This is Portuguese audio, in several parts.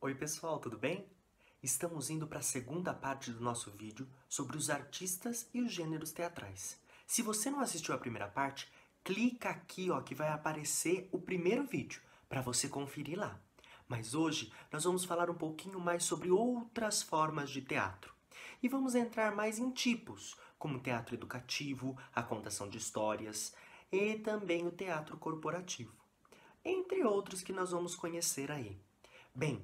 Oi pessoal, tudo bem? Estamos indo para a segunda parte do nosso vídeo sobre os artistas e os gêneros teatrais. Se você não assistiu a primeira parte, clica aqui que vai aparecer o primeiro vídeo para você conferir lá. Mas hoje nós vamos falar um pouquinho mais sobre outras formas de teatro. E vamos entrar mais em tipos, como o teatro educativo, a contação de histórias e também o teatro corporativo, entre outros que nós vamos conhecer aí. Bem,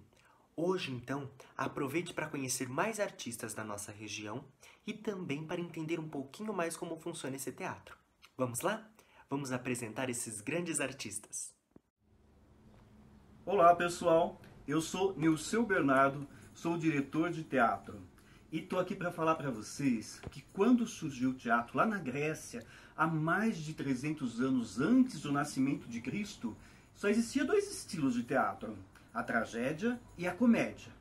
hoje, então, aproveite para conhecer mais artistas da nossa região e também para entender um pouquinho mais como funciona esse teatro. Vamos lá? Vamos apresentar esses grandes artistas. Olá, pessoal. Eu sou Nilceu Bernardo, sou diretor de teatro. E estou aqui para falar para vocês que quando surgiu o teatro lá na Grécia, há mais de 300 anos antes do nascimento de Cristo, só existia dois estilos de teatro: a tragédia e a comédia.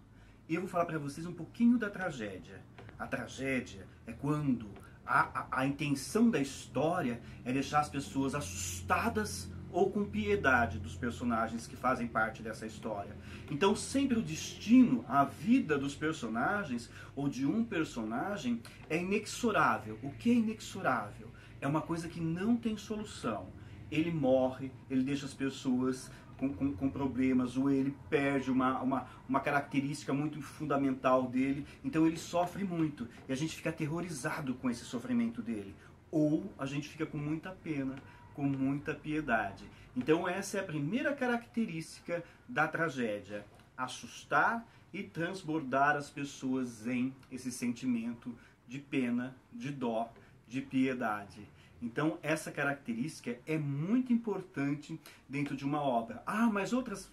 E eu vou falar para vocês um pouquinho da tragédia. A tragédia é quando a intenção da história é deixar as pessoas assustadas ou com piedade dos personagens que fazem parte dessa história. Então sempre o destino, a vida dos personagens ou de um personagem é inexorável. O que é inexorável? É uma coisa que não tem solução. Ele morre, ele deixa as pessoas com problemas, ou ele perde uma característica muito fundamental dele, então ele sofre muito, e a gente fica aterrorizado com esse sofrimento dele, ou a gente fica com muita pena, com muita piedade. Então essa é a primeira característica da tragédia: assustar e transbordar as pessoas em esse sentimento de pena, de dó, de piedade. Então essa característica é muito importante dentro de uma obra. Ah, mas outros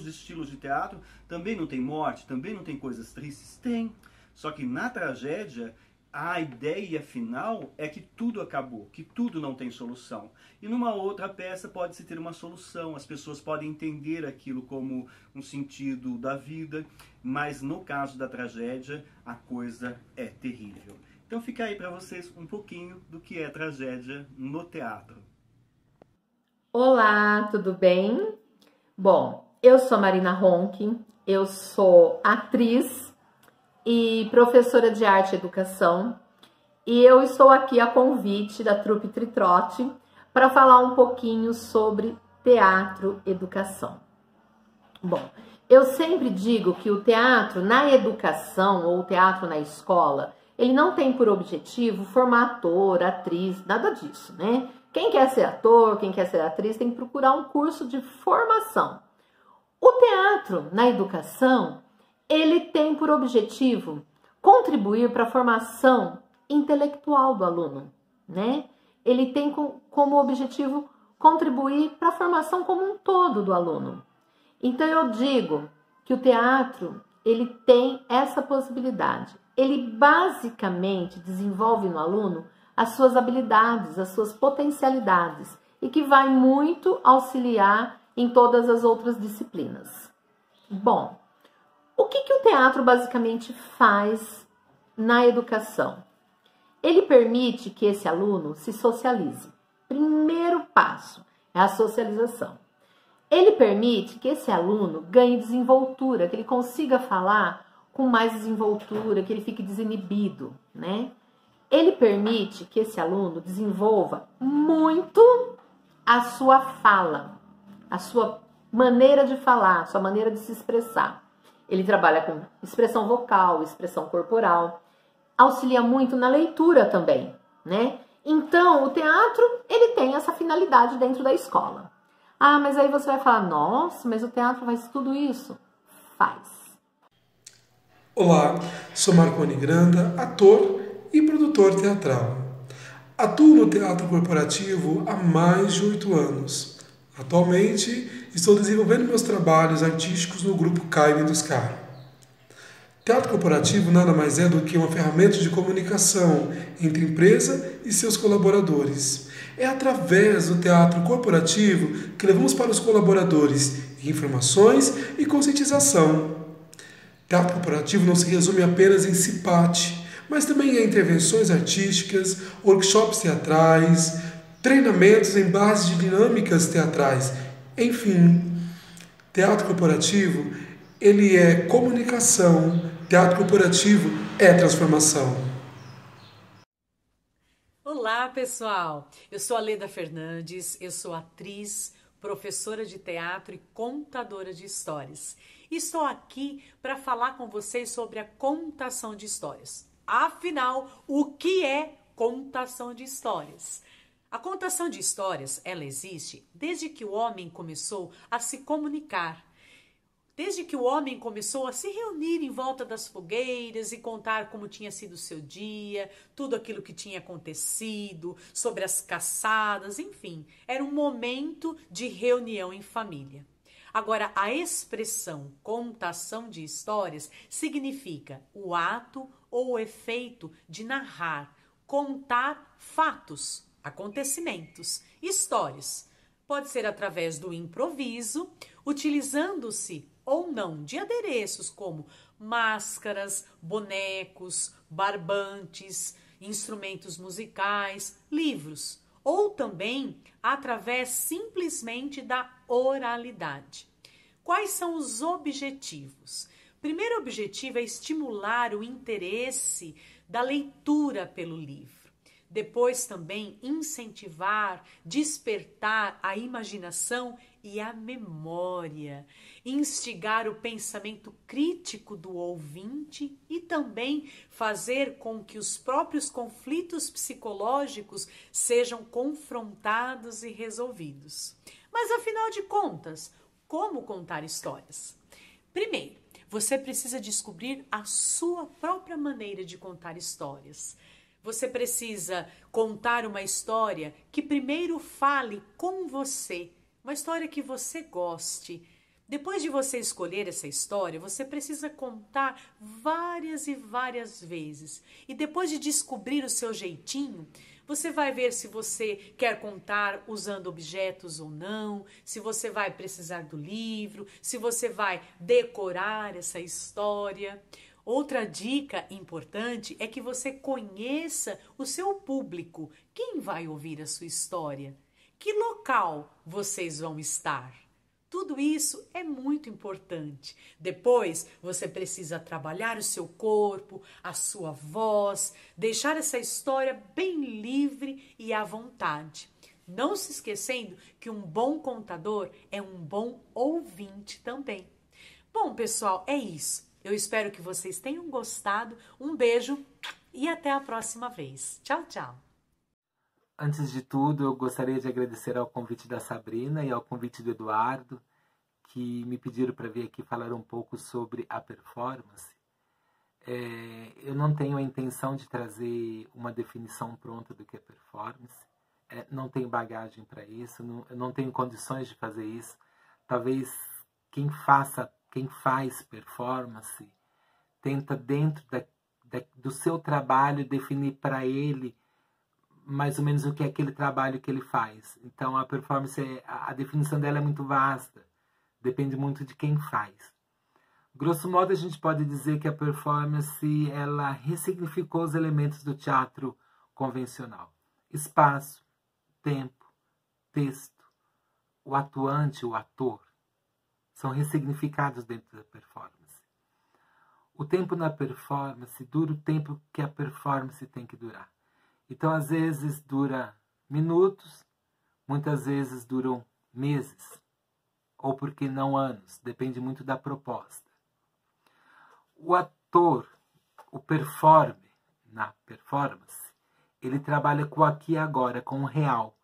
estilos de teatro também não tem morte, também não tem coisas tristes? Tem. Só que na tragédia, a ideia final é que tudo acabou, que tudo não tem solução. E numa outra peça pode-se ter uma solução, as pessoas podem entender aquilo como um sentido da vida, mas no caso da tragédia, a coisa é terrível. Então fica aí para vocês um pouquinho do que é tragédia no teatro. Olá, tudo bem? Bom, eu sou Marina Ronchi, eu sou atriz e professora de arte e educação, e eu estou aqui a convite da Trupe Tritrote para falar um pouquinho sobre teatro educação. Bom, eu sempre digo que o teatro na educação ou o teatro na escola, ele não tem por objetivo formar ator, atriz, nada disso, né? Quem quer ser ator, quem quer ser atriz, tem que procurar um curso de formação. O teatro na educação, ele tem por objetivo contribuir para a formação intelectual do aluno, né? Ele tem como objetivo contribuir para a formação como um todo do aluno. Então eu digo que o teatro, ele tem essa possibilidade. Ele basicamente desenvolve no aluno as suas habilidades, as suas potencialidades, e que vai muito auxiliar em todas as outras disciplinas. Bom, o que o teatro basicamente faz na educação? Ele permite que esse aluno se socialize. Primeiro passo é a socialização. Ele permite que esse aluno ganhe desenvoltura, que ele consiga falar com mais desenvoltura, que ele fique desinibido, né? Ele permite que esse aluno desenvolva muito a sua fala, a sua maneira de falar, a sua maneira de se expressar. Ele trabalha com expressão vocal, expressão corporal, auxilia muito na leitura também, né? Então, o teatro, ele tem essa finalidade dentro da escola. Ah, mas aí você vai falar, nossa, mas o teatro faz tudo isso? Faz. Olá, sou Marconi Granda, ator e produtor teatral. Atuo no teatro corporativo há mais de 8 anos. Atualmente, estou desenvolvendo meus trabalhos artísticos no grupo Caime dos Car. Teatro corporativo nada mais é do que uma ferramenta de comunicação entre empresa e seus colaboradores. É através do teatro corporativo que levamos para os colaboradores informações e conscientização. Teatro corporativo não se resume apenas em CIPAT, mas também em intervenções artísticas, workshops teatrais, treinamentos em base de dinâmicas teatrais. Enfim, teatro corporativo Ele é comunicação, teatro corporativo é transformação. Olá, pessoal! Eu sou a Leda Fernandes, eu sou atriz, professora de teatro e contadora de histórias. Estou aqui para falar com vocês sobre a contação de histórias. Afinal, o que é contação de histórias? A contação de histórias, ela existe desde que o homem começou a se comunicar. Desde que o homem começou a se reunir em volta das fogueiras e contar como tinha sido o seu dia, tudo aquilo que tinha acontecido, sobre as caçadas, enfim, era um momento de reunião em família. Agora, a expressão contação de histórias significa o ato ou o efeito de narrar, contar fatos, acontecimentos, histórias. Pode ser através do improviso, utilizando-se ou não de adereços como máscaras, bonecos, barbantes, instrumentos musicais, livros, ou também através simplesmente da oralidade. Quais são os objetivos? O primeiro objetivo é estimular o interesse da leitura pelo livro. Depois também incentivar, despertar a imaginação e a memória, instigar o pensamento crítico do ouvinte e também fazer com que os próprios conflitos psicológicos sejam confrontados e resolvidos. Mas afinal de contas, como contar histórias? Primeiro, você precisa descobrir a sua própria maneira de contar histórias. Você precisa contar uma história que primeiro fale com você, uma história que você goste. Depois de você escolher essa história, você precisa contar várias e várias vezes. E depois de descobrir o seu jeitinho, você vai ver se você quer contar usando objetos ou não, se você vai precisar do livro, se você vai decorar essa história. Outra dica importante é que você conheça o seu público. Quem vai ouvir a sua história? Que local vocês vão estar? Tudo isso é muito importante. Depois, você precisa trabalhar o seu corpo, a sua voz, deixar essa história bem livre e à vontade. Não se esquecendo que um bom contador é um bom ouvinte também. Bom, pessoal, é isso. Eu espero que vocês tenham gostado. Um beijo e até a próxima vez. Tchau, tchau. Antes de tudo, eu gostaria de agradecer ao convite da Sabrina e ao convite do Eduardo, que me pediram para vir aqui falar um pouco sobre a performance. Eu não tenho a intenção de trazer uma definição pronta do que é performance. Não tenho bagagem para isso, eu não tenho condições de fazer isso. Talvez quem faz performance tenta dentro do seu trabalho definir para ele mais ou menos o que é aquele trabalho que ele faz. Então a performance, a definição dela é muito vasta, depende muito de quem faz. Grosso modo, a gente pode dizer que a performance ela ressignificou os elementos do teatro convencional. Espaço, tempo, texto, o atuante, o ator, são ressignificados dentro da performance. O tempo na performance dura o tempo que a performance tem que durar. Então, às vezes, dura minutos, muitas vezes duram meses, ou por que não anos, depende muito da proposta. O ator, o performer na performance, ele trabalha com o aqui e agora, com o real.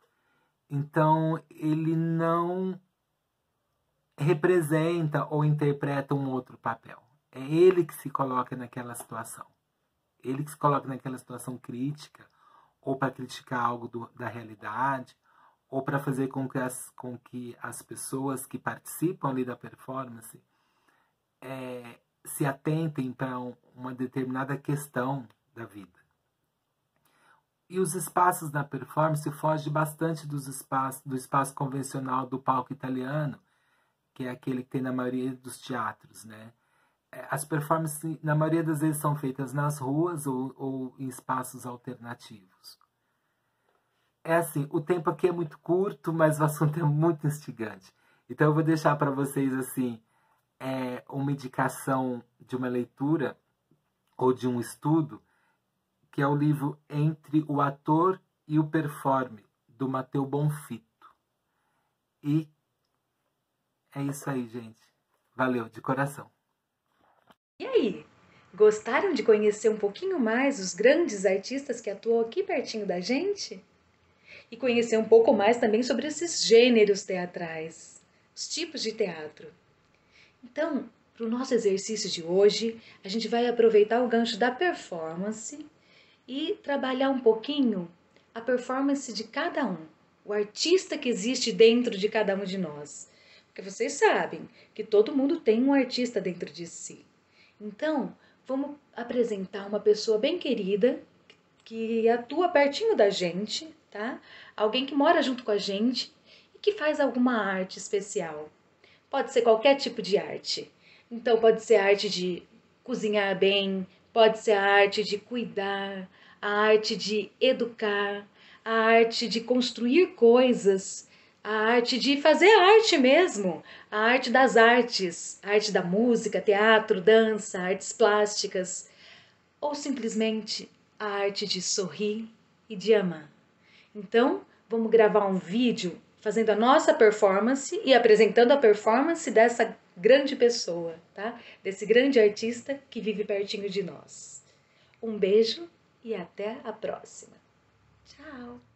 Então, ele não representa ou interpreta um outro papel. É ele que se coloca naquela situação. Ele que se coloca naquela situação crítica, ou para criticar algo da realidade, ou para fazer com que as pessoas que participam ali da performance se atentem para uma determinada questão da vida. E os espaços na performance fogem bastante do espaço convencional do palco italiano, que é aquele que tem na maioria dos teatros, né? As performances, na maioria das vezes, são feitas nas ruas ou em espaços alternativos. É assim, o tempo aqui é muito curto, mas o assunto é muito instigante. Então eu vou deixar para vocês assim uma indicação de uma leitura ou de um estudo, que é o livro Entre o Ator e o Performe, do Matteo Bonfitto. E é isso aí, gente. Valeu, de coração. E aí, gostaram de conhecer um pouquinho mais os grandes artistas que atuam aqui pertinho da gente? E conhecer um pouco mais também sobre esses gêneros teatrais, os tipos de teatro. Então, para o nosso exercício de hoje, a gente vai aproveitar o gancho da performance e trabalhar um pouquinho a performance de cada um, o artista que existe dentro de cada um de nós. Porque vocês sabem que todo mundo tem um artista dentro de si. Então, vamos apresentar uma pessoa bem querida, que atua pertinho da gente, tá? Alguém que mora junto com a gente e que faz alguma arte especial. Pode ser qualquer tipo de arte. Então, pode ser a arte de cozinhar bem, pode ser a arte de cuidar, a arte de educar, a arte de construir coisas, a arte de fazer arte mesmo, a arte das artes, a arte da música, teatro, dança, artes plásticas, ou simplesmente a arte de sorrir e de amar. Então, vamos gravar um vídeo fazendo a nossa performance e apresentando a performance dessa grande pessoa, tá? Desse grande artista que vive pertinho de nós. Um beijo e até a próxima. Tchau!